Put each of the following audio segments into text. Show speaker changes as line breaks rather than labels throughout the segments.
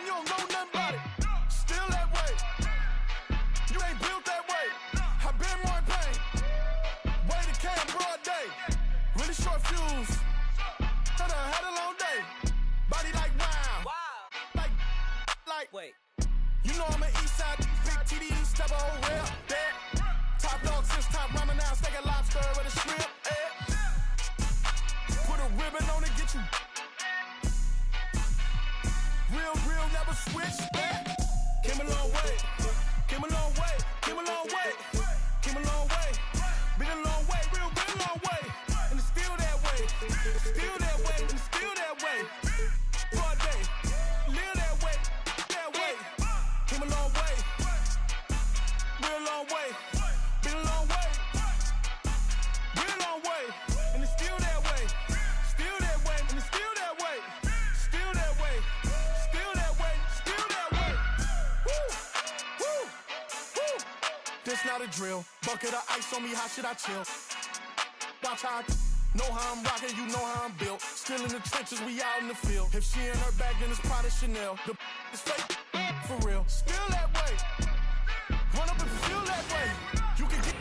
You don't know nothing about it. Still that way. You ain't built that way. I've been more in pain. Way to came broad day. Really short fuse. Had a long day. Body like wow. Wait. You know I'm an east side big TD step a whole rail. Dead. Top dog since top ramen now. Steak a lobster with a shrimp. Put a ribbon on it, get you. Real, never switch. Came a long way. Came a long way. Came a long way. Came a long way. Been a long way. Real, been a long way. And it's still that way. Still that way. And it's still that way. Broad day. Live that way. That way. Came a long way. Real long way. Been a long way. Been a long way. And it's still that way. Still that way. And it's still that way. Still that way. Still that way. Still that way. Woo. Woo. Woo. This not a drill. Bucket of ice on me. How should I chill? Watch how I know how I'm rocking. You know how I'm built. Still in the trenches. We out in the field. If she in her bag, then it's Prada Chanel. The is fake. For real. Still that way. Run up and feel that way. You can get.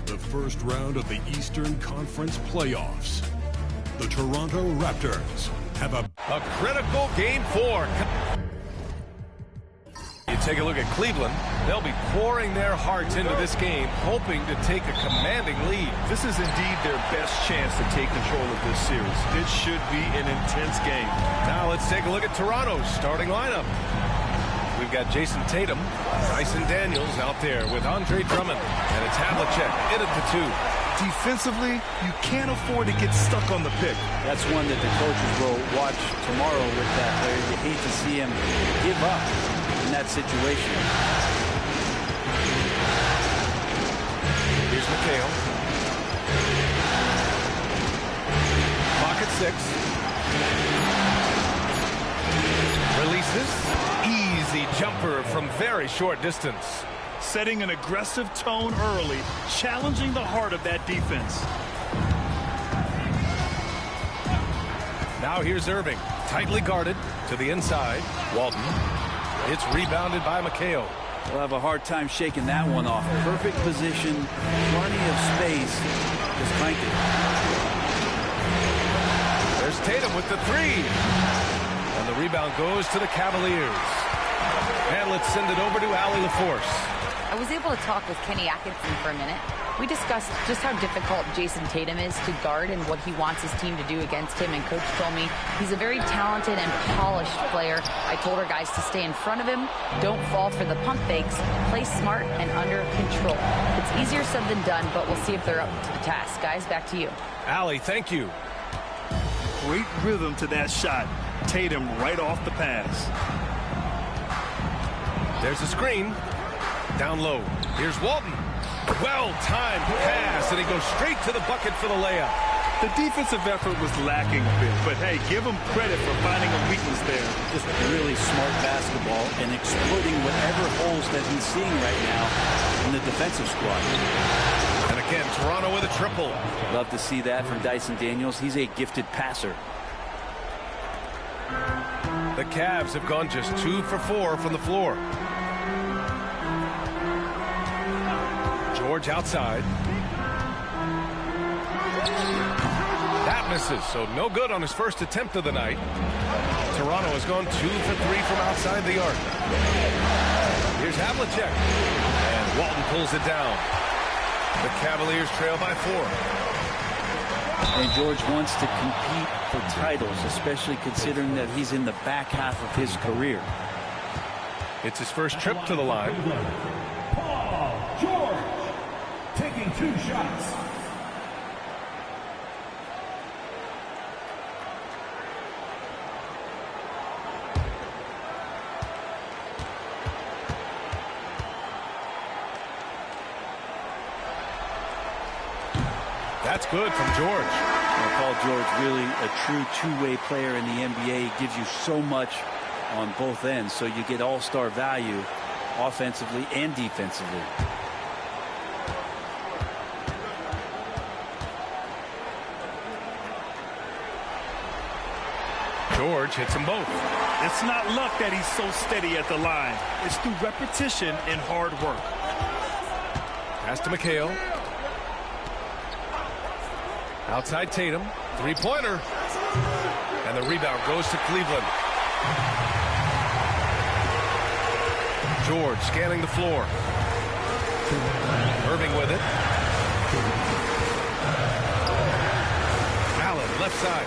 The first round of the Eastern Conference playoffs. The Toronto Raptors have a
critical game 4. You take a look at Cleveland. They'll be pouring their hearts into this game, hoping to take a commanding lead.
This is indeed their best chance to take control of this series. It should be an intense game.
Now let's take a look at Toronto's starting lineup. We've got Jason Tatum, Dyson Daniels out there with Andre Drummond, and it's Havlicek in at the 2.
Defensively, you can't afford to get stuck on the pick.
That's one that the coaches will watch tomorrow with that player. You hate to see him give up in that situation.
Here's McHale. Pocket 6. Releases. Easy jumper from very short distance.
Setting an aggressive tone early, challenging the heart of that defense.
Now here's Irving. Tightly guarded to the inside. Walton. It's rebounded by McHale.
We'll have a hard time shaking that one off. Perfect position, plenty of space. Just crank it.
There's Tatum with the 3. And the rebound goes to the Cavaliers. And let's send it over to Allie LaForce.
I was able to talk with Kenny Atkinson for a minute. We discussed just how difficult Jason Tatum is to guard and what he wants his team to do against him. And Coach told me he's a very talented and polished player. I told our guys to stay in front of him, don't fall for the pump fakes, play smart and under control. It's easier said than done, but we'll see if they're up to the task. Guys, back to you.
Allie, thank you.
Great rhythm to that shot. Tatum right off the pass.
There's a screen. Down low. Here's Walton. Well-timed pass, and he goes straight to the bucket for the layup.
The defensive effort was lacking a bit, but hey, give him credit for finding a weakness there.
Just really smart basketball and exploiting whatever holes that he's seeing right now in the defensive squad.
And again, Toronto with a triple.
Love to see that from Dyson Daniels. He's a gifted passer.
The Cavs have gone just 2 for 4 from the floor. George outside. That misses, so no good on his first attempt of the night. Toronto has gone 2 for 3 from outside the arc. Here's Havlicek. And Walton pulls it down. The Cavaliers trail by 4.
And George wants to compete for titles, especially considering that he's in the back half of his career.
It's his first trip to the line.
Paul George taking 2 shots.
That's good from George.
Well, Paul George, really a true two-way player in the NBA. He gives you so much on both ends, so you get all-star value offensively and defensively.
George hits them both.
It's not luck that he's so steady at the line. It's through repetition and hard work.
Pass to McHale. Outside Tatum. Three-pointer. And the rebound goes to Cleveland. George scanning the floor. Irving with it. Allen, left side.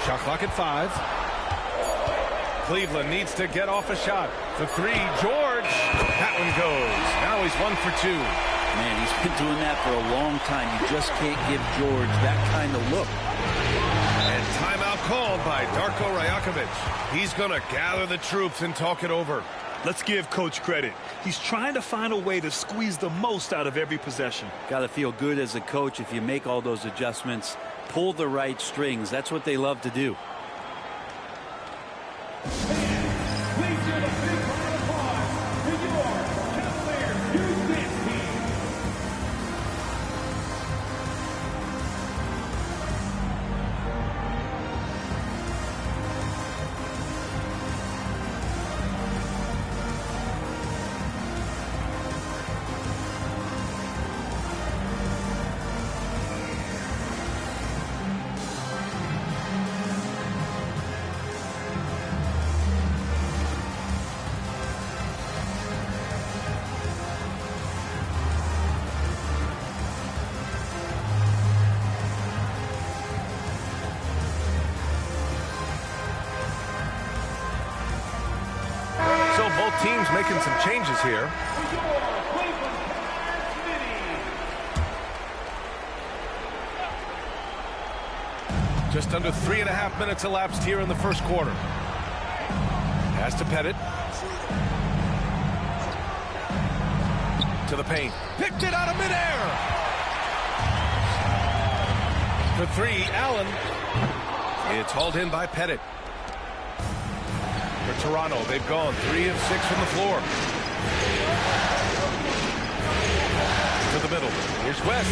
Shot clock at 5. Cleveland needs to get off a shot. The three, George. That one goes. Now he's 1 for 2.
Man, he's been doing that for a long time. You just can't give George that kind of look.
And timeout called by Darko Rajakovic. He's going to gather the troops and talk it over.
Let's give Coach credit. He's trying to find a way to squeeze the most out of every possession.
Got to feel good as a coach if you make all those adjustments. Pull the right strings. That's what they love to do.
Please give a big round of applause to your Cavaliers Youth Dance Team.
Both teams making some changes here. Just under 3.5 minutes elapsed here in the first quarter. Pass to Pettit. To the paint. Picked it out of midair. For 3, Allen. It's hauled in by Pettit. For Toronto, they've gone 3 of 6 from the floor. To the middle. Here's West.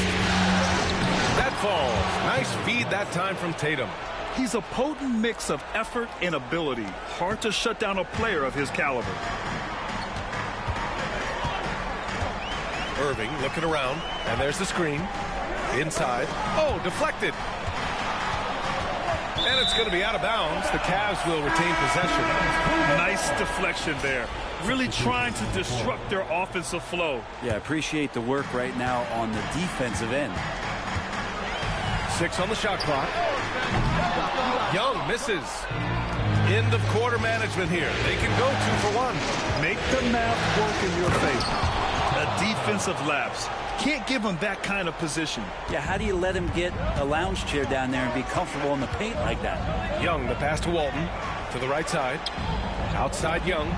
That falls. Nice feed that time from Tatum.
He's a potent mix of effort and ability. Hard to shut down a player of his caliber.
Irving looking around, and there's the screen. Inside. Oh, deflected. And it's going to be out of bounds. The Cavs will retain possession.
Nice deflection there. Really trying to disrupt their offensive flow.
Yeah, appreciate the work right now on the defensive end.
6 on the shot clock. Young misses. End of quarter management here. They can go 2 for 1.
Make the math work in your favor. A defensive lapse. Can't give him that kind of position.
Yeah, how do you let him get a lounge chair down there and be comfortable in the paint like that?
Young, the pass to Walton. To the right side. Outside Young.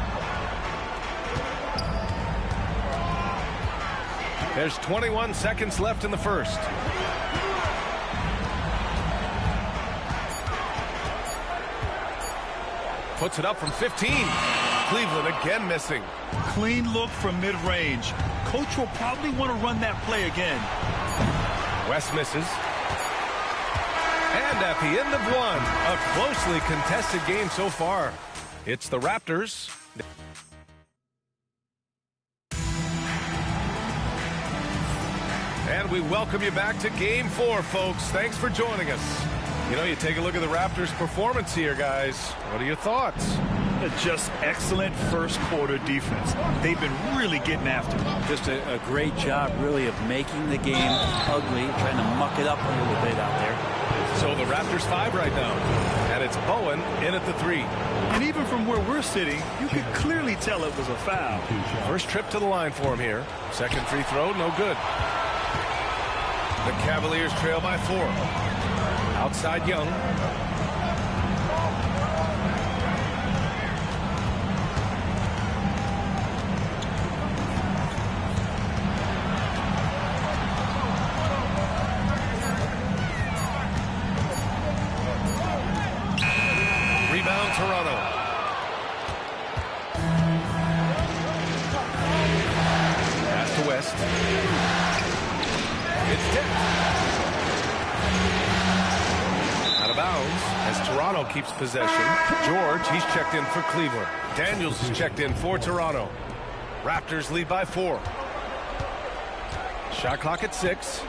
There's 21 seconds left in the first. Puts it up from 15. Cleveland again missing.
Clean look from mid-range. Coach will probably want to run that play again.
West misses. And at the end of 1, a closely contested game so far. It's the Raptors. And we welcome you back to Game 4, folks. Thanks for joining us. You know, you take a look at the Raptors' performance here, guys. What are your thoughts?
Just excellent first quarter defense. They've been really getting after it.
Just a great job, really, of making the game ugly, trying to muck it up a little bit out there.
So the Raptors 5 right now. And it's Bowen in at the 3.
And even from where we're sitting, you could clearly tell it was a foul.
First trip to the line for him here. Second free throw, no good. The Cavaliers trail by 4. Outside Young. Rebound Toronto. Pass to West. It's tipped. as Toronto keeps possession. George, he's checked in for Cleveland. Daniels is checked in for Toronto. Raptors lead by 4. Shot clock at 6.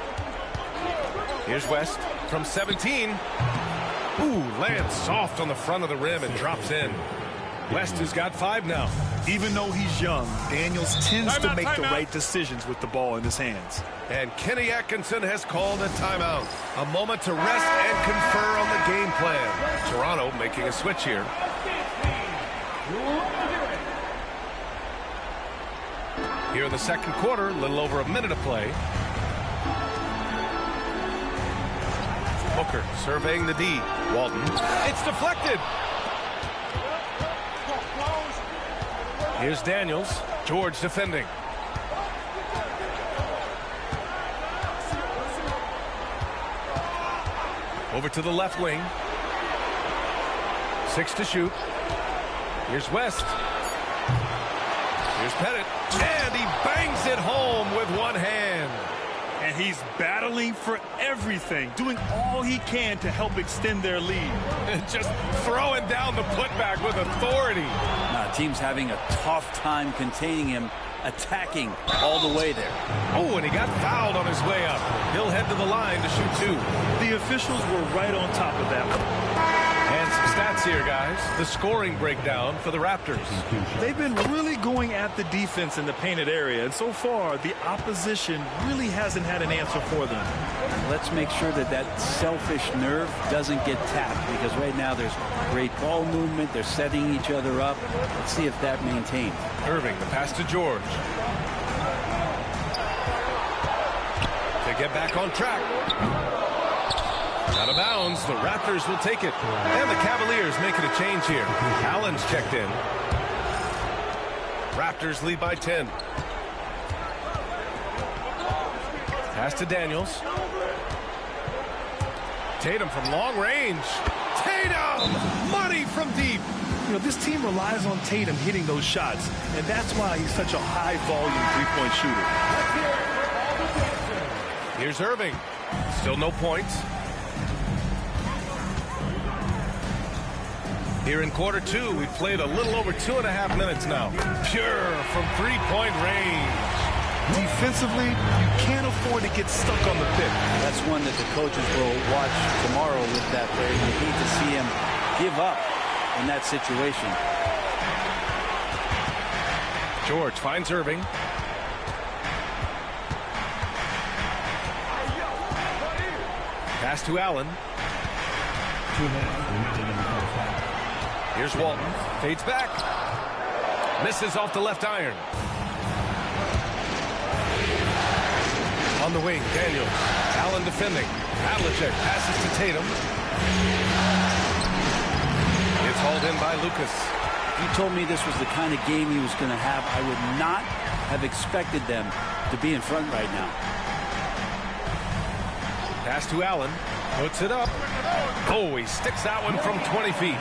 Here's West from 17. Ooh, lands soft on the front of the rim and drops in. West has got 5 now.
Even though he's young, Daniels tends to make the right decisions with the ball in his hands.
And Kenny Atkinson has called a timeout. A moment to rest and confer on the game plan. Toronto making a switch here. Here in the second quarter, a little over a minute of play. Booker surveying the D. Walton. It's deflected. Here's Daniels. George defending. Over to the left wing. 6 to shoot. Here's West. Here's Pettit. And he bangs it home with one hand.
And he's battling for everything, doing all he can to help extend their lead.
Just throwing down the putback with authority.
Team's having a tough time containing him, attacking all the way there.
Oh, and he got fouled on his way up. He'll head to the line to shoot 2.
The officials were right on top of that one.
And some stats here, guys. The scoring breakdown for the Raptors.
They've been really going at the defense in the painted area, and so far the opposition really hasn't had an answer for them.
Let's make sure that that selfish nerve doesn't get tapped, because right now there's great ball movement. They're setting each other up. Let's see if that maintains.
Irving, the pass to George. To get back on track. Out of bounds. The Raptors will take it. And the Cavaliers making a change here. Allen's checked in. Raptors lead by 10. Pass to Daniels. Tatum from long range. Tatum! Money from deep.
You know, this team relies on Tatum hitting those shots, and that's why he's such a high-volume three-point shooter.
Here's Irving. Still no points. Here in quarter 2, we've played a little over 2.5 minutes now. Pure from three-point range.
Defensively, you can't afford to get stuck on the pick.
That's one that the coaches will watch tomorrow with that player. You need to see him give up in that situation.
George finds Irving. Pass to Allen. Here's Walton. Fades back. Misses off the left iron. On the wing, Daniels. Allen defending. Havlicek passes to Tatum. It's hauled in by Lucas.
If you told me this was the kind of game he was going to have, I would not have expected them to be in front right now.
Pass to Allen. Puts it up. Oh, he sticks that one from 20 feet.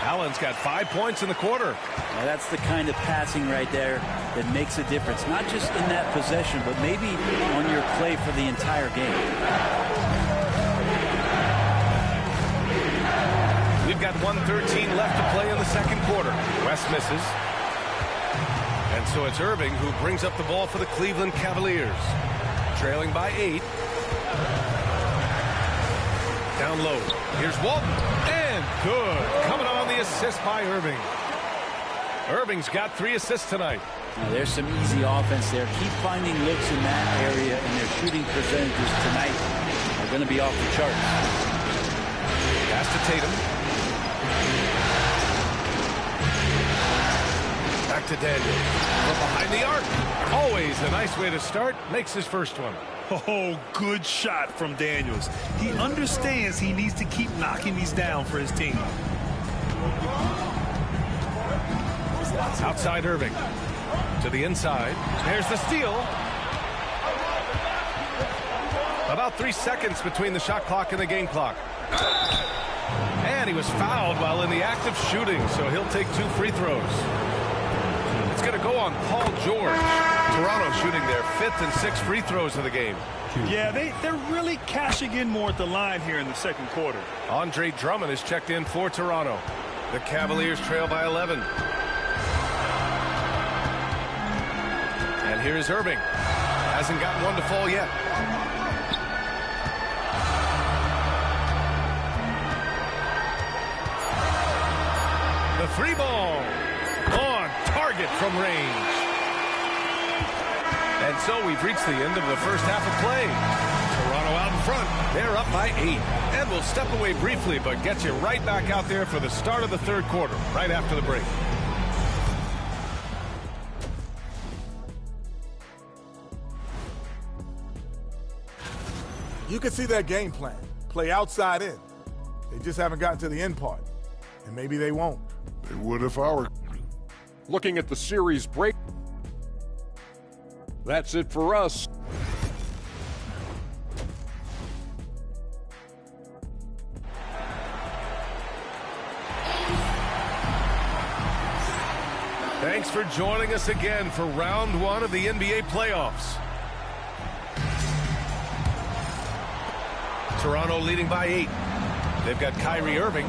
Allen's got 5 points in the quarter.
Now that's the kind of passing right there that makes a difference. Not just in that possession, but maybe on your play for the entire game.
We've got 1:13 left to play in the second quarter. West misses. And so it's Irving who brings up the ball for the Cleveland Cavaliers. Trailing by 8. Down low. Here's Walton. And good. Coming on the assist by Irving. Irving's got 3 assists tonight.
Now, there's some easy offense there. Keep finding looks in that area, and their shooting percentages tonight are going to be off the charts.
Pass to Tatum. Back to Daniel. From behind the arc. Always a nice way to start. Makes his first one.
Oh, good shot from Daniels. He understands he needs to keep knocking these down for his team.
Outside Irving. To the inside. There's the steal. About 3 seconds between the shot clock and the game clock. And he was fouled while in the act of shooting, so he'll take 2 free throws. It's going to go on Paul George. Toronto shooting their 5th and 6th free throws of the game.
Yeah, they're really cashing in more at the line here in the second quarter.
Andre Drummond is checked in for Toronto. The Cavaliers trail by 11. And here's Irving. Hasn't gotten one to fall yet. The 3-ball on target from range. And so we've reached the end of the first half of play. Toronto out in front. They're up by 8. And we'll step away briefly, but get you right back out there for the start of the third quarter, right after the break.
You can see their game plan. Play outside in. They just haven't gotten to the end part. And maybe they won't.
They would if I were.
Looking at the series break. That's it for us.
Thanks for joining us again for round 1 of the NBA playoffs. Toronto leading by 8. They've got Kyrie Irving,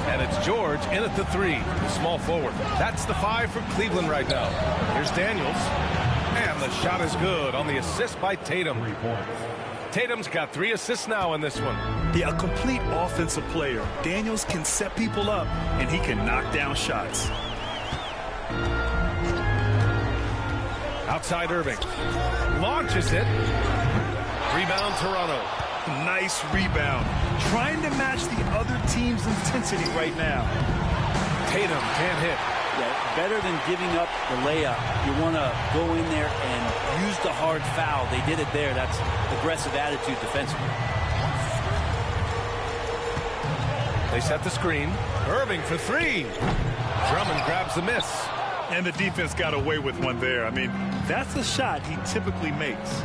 and it's George in at the 3, the small forward. That's the 5 for Cleveland right now. Here's Daniels, and the shot is good on the assist by Tatum. Tatum's got 3 assists now in this one.
Yeah, a complete offensive player. Daniels can set people up, and he can knock down shots.
Outside Irving. Launches it. Rebound Toronto.
Nice rebound. Trying to match the other team's intensity right now.
Tatum can't hit.
Yeah, better than giving up the layup. You want to go in there and use the hard foul. They did it there. That's aggressive attitude defensively.
They set the screen. Irving for 3. Drummond grabs the miss.
And the defense got away with one there. I mean, that's a shot he typically makes.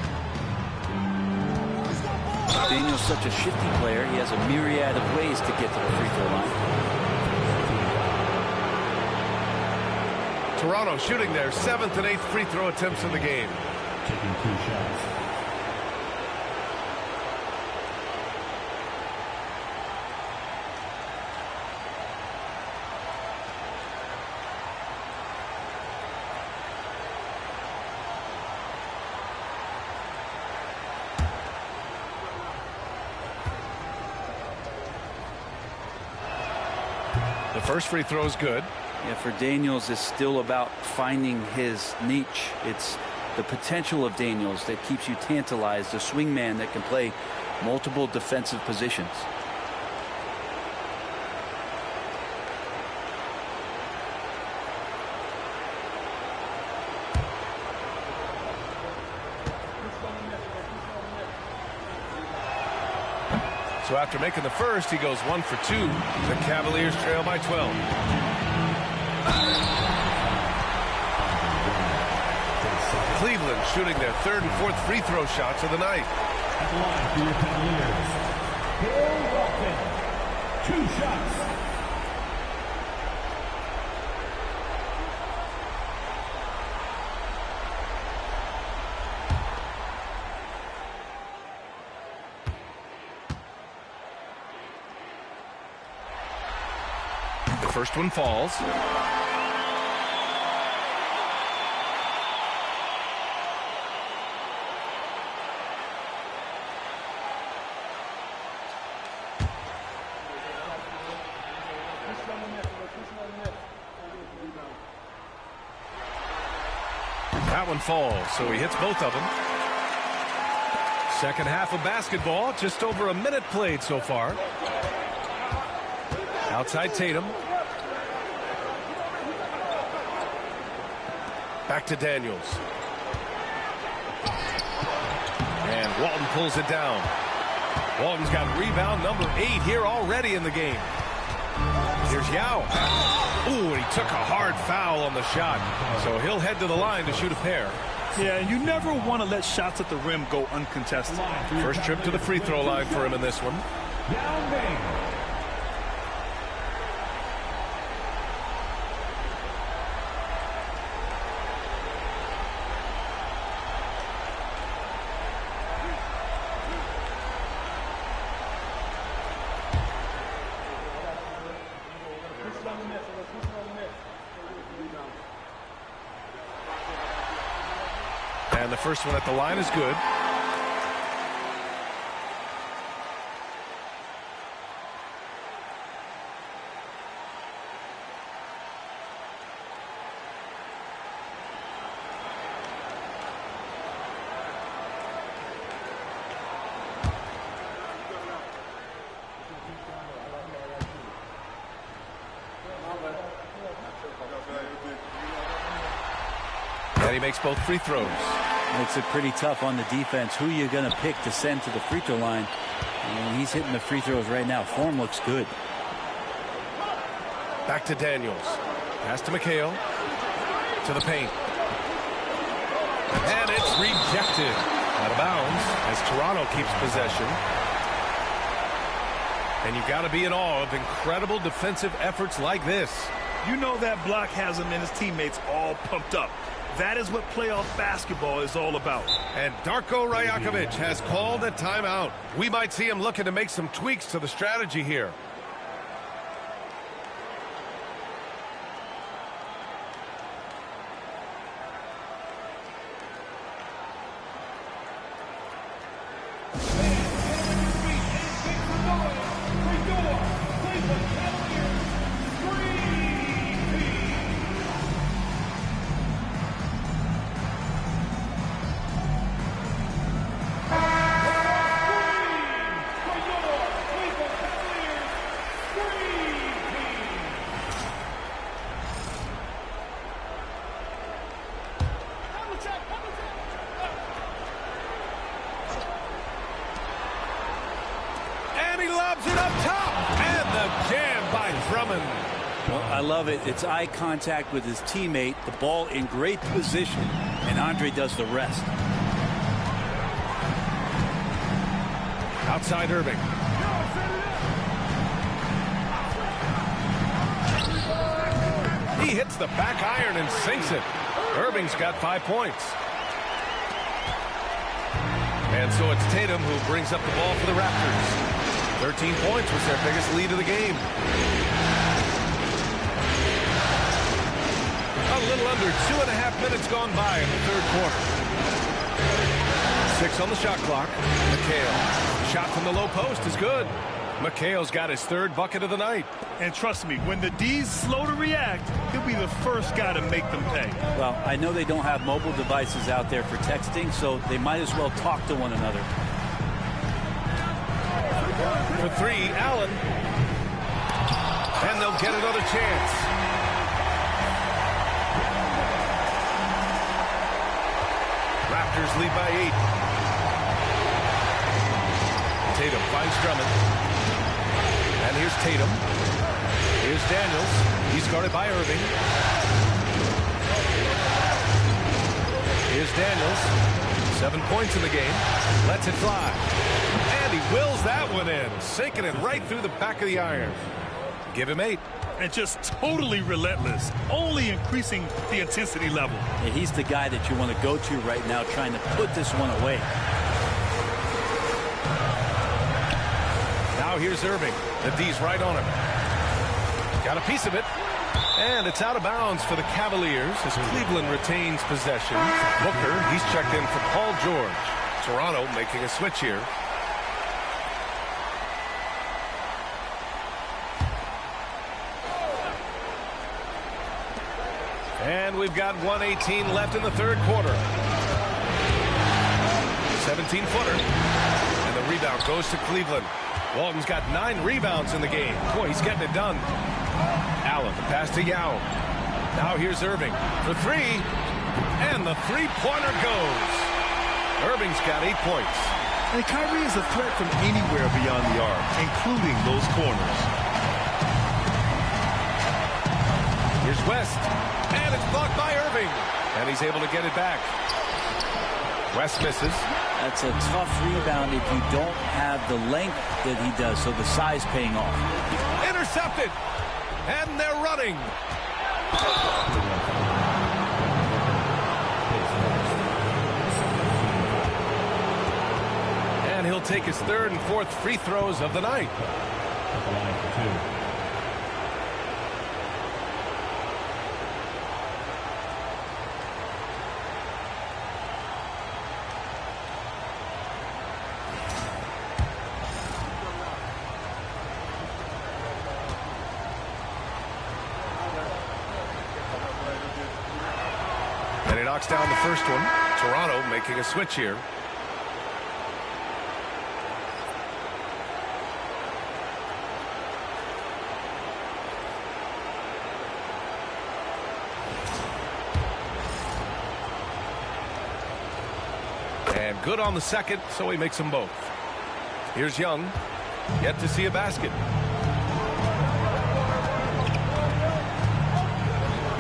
Daniel's such a shifty player. He has a myriad of ways to get to the free throw line.
Toronto shooting their 7th and 8th free throw attempts of the game.
Taking 2 shots.
The first free throw is good.
Yeah, for Daniels, it's still about finding his niche. It's the potential of Daniels that keeps you tantalized, a swingman that can play multiple defensive positions.
So after making the first, he goes 1 for 2. The Cavaliers trail by 12. Cleveland shooting their 3rd and 4th free throw shots of the night.
At the line for your Cavaliers, Bill Walton. 2 shots.
The first one falls. That one falls, so he hits both of them. Second half of basketball, just over a minute played so far. Outside Tatum. Back to Daniels. And Walton pulls it down. Walton's got rebound number 8 here already in the game. Here's Yao. Ooh, and he took a hard foul on the shot. So he'll head to the line to shoot a pair.
Yeah, and you never want to let shots at the rim go uncontested.
First trip to the free throw line for him in this one.
Yao Ming.
And the first one at the line is good. And he makes both free throws.
Makes it pretty tough on the defense. Who you're going to pick to send to the free throw line. And he's hitting the free throws right now. Form looks good.
Back to Daniels. Pass to McHale. To the paint. And it's rejected. Out of bounds as Toronto keeps possession. And you've got to be in awe of incredible defensive efforts like this.
You know that block has him and his teammates all pumped up. That is what playoff basketball is all about.
And Darko Rajakovic has called a timeout. We might see him looking to make some tweaks to the strategy here.
I love it. It's eye contact with his teammate. The ball in great position, and Andre does the rest.
Outside Irving. He hits the back iron and sinks it. Irving's got 5 points. And so it's Tatum who brings up the ball for the Raptors. 13 points was their biggest lead of the game. A little under 2.5 minutes gone by in the third quarter. 6 on the shot clock. McHale. Shot from the low post is good. McHale's got his 3rd bucket of the night.
And trust me, when the D's slow to react, he'll be the first guy to make them pay.
Well, I know they don't have mobile devices out there for texting, so they might as well talk to one another.
For 3, Allen. And they'll get another chance. Raptors lead by 8. Tatum finds Drummond. And here's Tatum. Here's Daniels. He's guarded by Irving. Here's Daniels. 7 points in the game. Lets it fly. And he wills that one in. Sinking it right through the back of the iron. Give him 8.
And just totally relentless. Only increasing the intensity level.
Yeah, he's the guy that you want to go to right now, trying to put this one away.
Now here's Irving. The D's right on him. Got a piece of it. And it's out of bounds for the Cavaliers as Cleveland retains possession. Booker, he's checked in for Paul George. Toronto making a switch here. And we've got 1:18 left in the third quarter. 17-footer. And the rebound goes to Cleveland. Walton's got 9 rebounds in the game. Boy, he's getting it done. Allen, the pass to Yao. Now here's Irving for 3. And the three-pointer goes. Irving's got 8 points.
And Kyrie is a threat from anywhere beyond the arc, including those corners.
Here's West. And it's blocked by Irving. And he's able to get it back. West misses.
That's a tough rebound if you don't have the length that he does, so the size paying off.
Intercepted. And they're running. And he'll take his 3rd and 4th free throws of the night. knocks down the first one. Toronto making a switch here. And good on the second, so he makes them both. Here's Young. Yet to see a basket.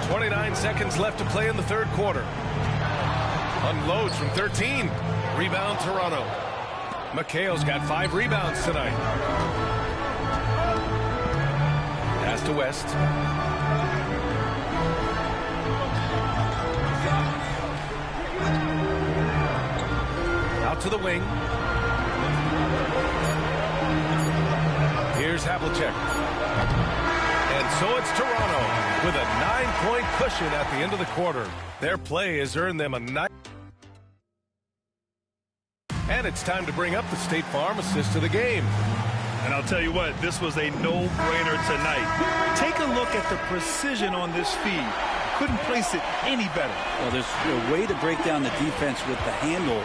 29 seconds left to play in the third quarter. Unloads from 13. Rebound Toronto. McHale's got 5 rebounds tonight. Pass to West. Out to the wing. Here's Havlicek. And so it's Toronto with a 9-point cushion at the end of the quarter. Their play has earned them a nice. And it's time to bring up the State Farm assist of the game.
And I'll tell you what, this was a no-brainer tonight. Take a look at the precision on this feed. Couldn't place it any better.
Well, there's a way to break down the defense with the handle,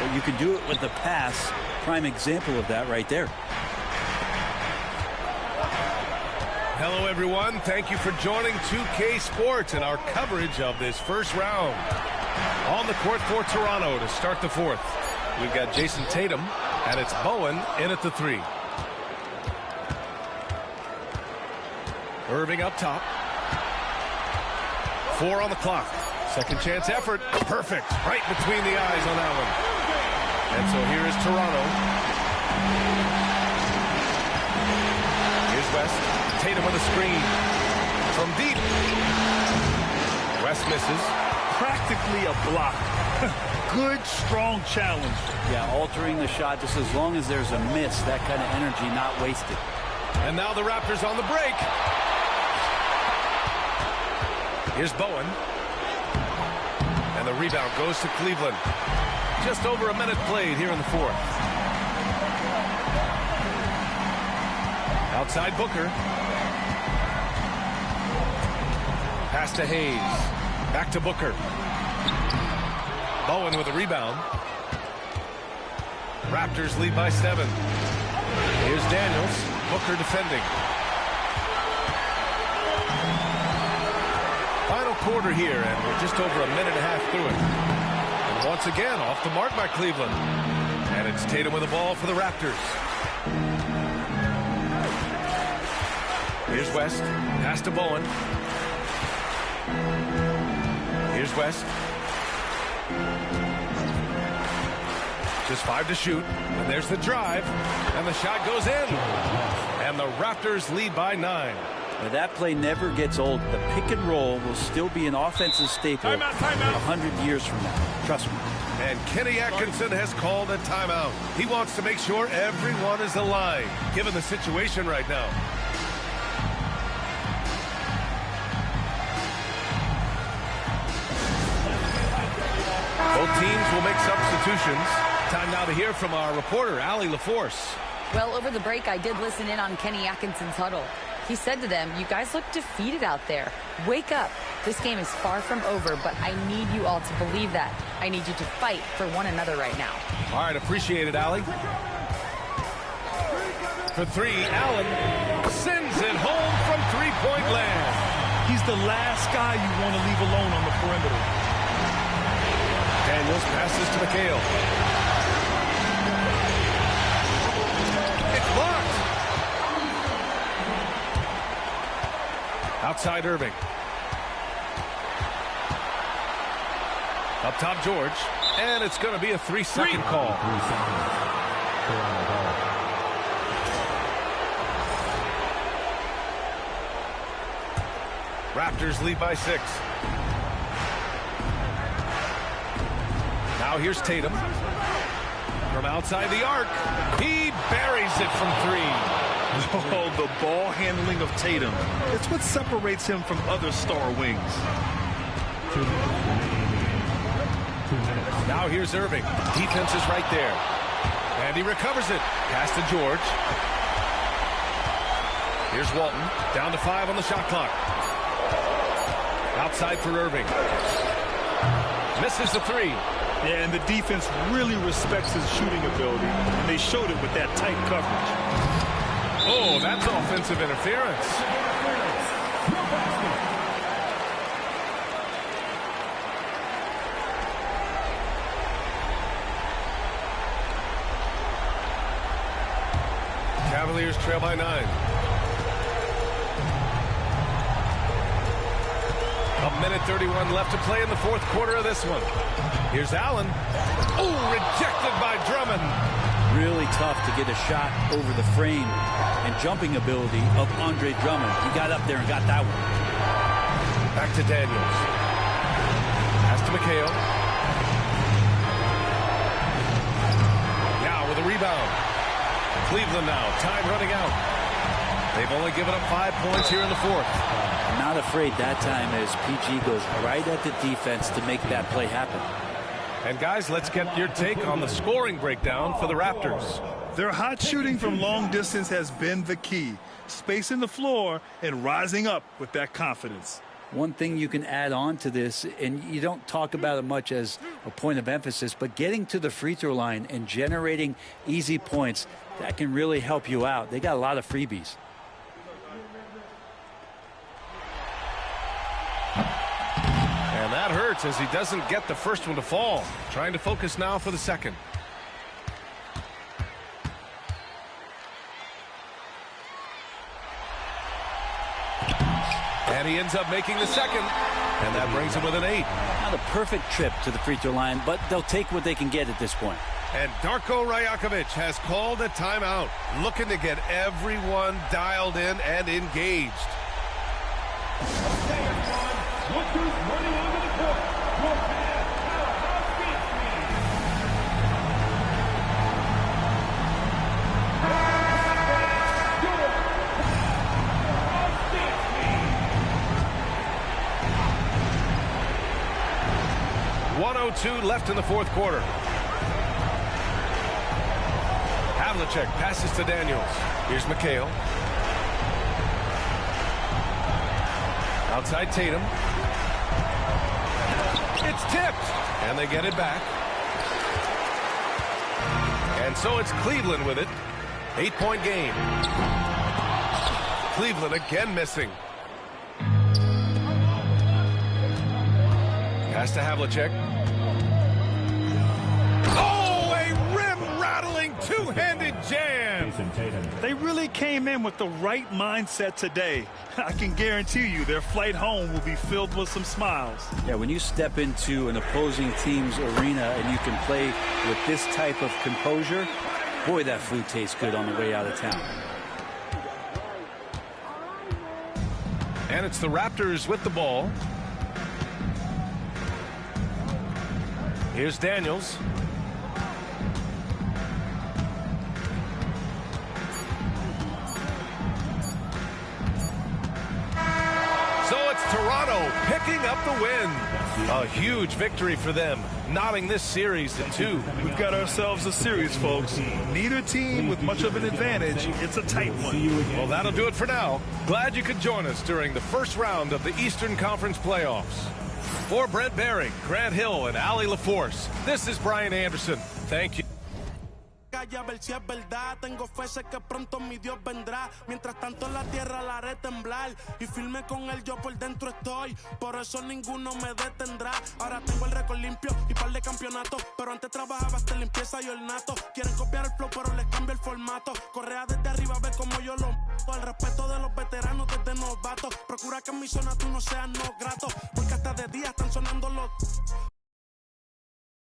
but you can do it with the pass. Prime example of that right there.
Hello, everyone. Thank you for joining 2K Sports and our coverage of this first round. On the court for Toronto to start the fourth. We've got Jason Tatum, and it's Bowen in at the 3. Irving up top. 4 on the clock. Second chance effort. Perfect. Right between the eyes on that one. And so here is Toronto. Here's West. Tatum with a screen. From deep. West misses.
Practically a block. Good, strong challenge.
Yeah, altering the shot just as long as there's a miss. That kind of energy not wasted.
And now the Raptors on the break. Here's Bowen. And the rebound goes to Cleveland. Just over a minute played here in the fourth. Outside Booker. Pass to Hayes. Back to Booker. Bowen with a rebound. Raptors lead by 7. Here's Daniels. Booker defending. Final quarter here, and we're just over a minute and a half through it. And once again, off the mark by Cleveland. And it's Tatum with the ball for the Raptors. Here's West. Pass to Bowen. Here's West. Just 5 to shoot. And there's the drive. And the shot goes in. And the Raptors lead by 9.
Now that play never gets old. The pick and roll will still be an offensive staple 100 years from now. Trust me.
And Kenny Atkinson has called a timeout. He wants to make sure everyone is aligned, given the situation right now. Both teams will make substitutions. Time now to hear from our reporter, Allie LaForce.
Well, over the break, I did listen in on Kenny Atkinson's huddle. He said to them, you guys look defeated out there. Wake up. This game is far from over, but I need you all to believe that. I need you to fight for one another right now.
All right, appreciate it, Allie. For 3, Allen sends it home from three-point land.
He's the last guy you want to leave alone on the perimeter.
Daniels passes to McHale. It's blocked. Outside Irving. Up top George. And it's going to be a 3-second call. Raptors lead by 6. Now here's Tatum. From outside the arc. He buries it from 3.
Oh, the ball handling of Tatum. It's what separates him from other star wings.
Now here's Irving. Defense is right there. And he recovers it. Pass to George. Here's Walton. Down to 5 on the shot clock. Outside for Irving. Misses the three.
Yeah, and the defense really respects his shooting ability, and they showed it with that tight coverage.
Oh, that's offensive interference. Cavaliers trail by 9. A minute 31 left to play in the fourth quarter of this one. Here's Allen. Oh, rejected by Drummond.
Really tough to get a shot over the frame and jumping ability of Andre Drummond. He got up there and got that one.
Back to Daniels. Pass to McHale. Now with a rebound. Cleveland now. Time running out. They've only given up 5 points here in the fourth.
Not afraid that time as PG goes right at the defense to make that play happen.
And guys, let's get your take on the scoring breakdown for the Raptors.
Their hot shooting from long distance has been the key. Spacing the floor and rising up with that confidence.
One thing you can add on to this, and you don't talk about it much as a point of emphasis, but getting to the free throw line and generating easy points, that can really help you out. They got a lot of freebies.
And that hurts as he doesn't get the first one to fall. Trying to focus now for the second. And he ends up making the second. And that brings him with an 8.
Not a perfect trip to the free throw line, but they'll take what they can get at this point.
And Darko Rajakovic has called a timeout, looking to get everyone dialed in and engaged.
Okay, everyone. Look who's running onto the court. Your Cavs powerhouse beat team. Your powerhouse beat team.
1:02 left in the fourth quarter. Havlicek passes to Daniels. Here's McHale. Outside Tatum. It's tipped. And they get it back. And so it's Cleveland with it. 8-point game. Cleveland again missing. Pass to Havlicek. Oh, a rim-rattling two-handed jam.
They really came in with the right mindset today. I can guarantee you their flight home will be filled with some smiles.
Yeah, when you step into an opposing team's arena and you can play with this type of composure, boy, that food tastes good on the way out of town.
And it's the Raptors with the ball. Here's Daniels. So it's Toronto picking up the win. A huge victory for them, knotting this series to 2.
We've got ourselves a series, folks. Neither team with much of an advantage. It's a tight one.
Well, that'll do it for now. Glad you could join us during the first round of the Eastern Conference playoffs. For Brent Barry, Grant Hill, and Allie LaForce, this is Brian Anderson. Thank you.
A ver si es verdad, tengo fe, sé que pronto mi Dios vendrá. Mientras tanto en la tierra la haré temblar y firme con él yo por dentro estoy, por eso ninguno me detendrá. Ahora tengo el récord limpio y par de campeonatos, pero antes trabajaba hasta limpieza y ornato. Quieren copiar el flow pero les cambio el formato. Correa desde arriba, ve como yo lo mato. El respeto de los veteranos desde novatos. Procura que en mi zona tú no seas no grato, porque hasta de día están sonando los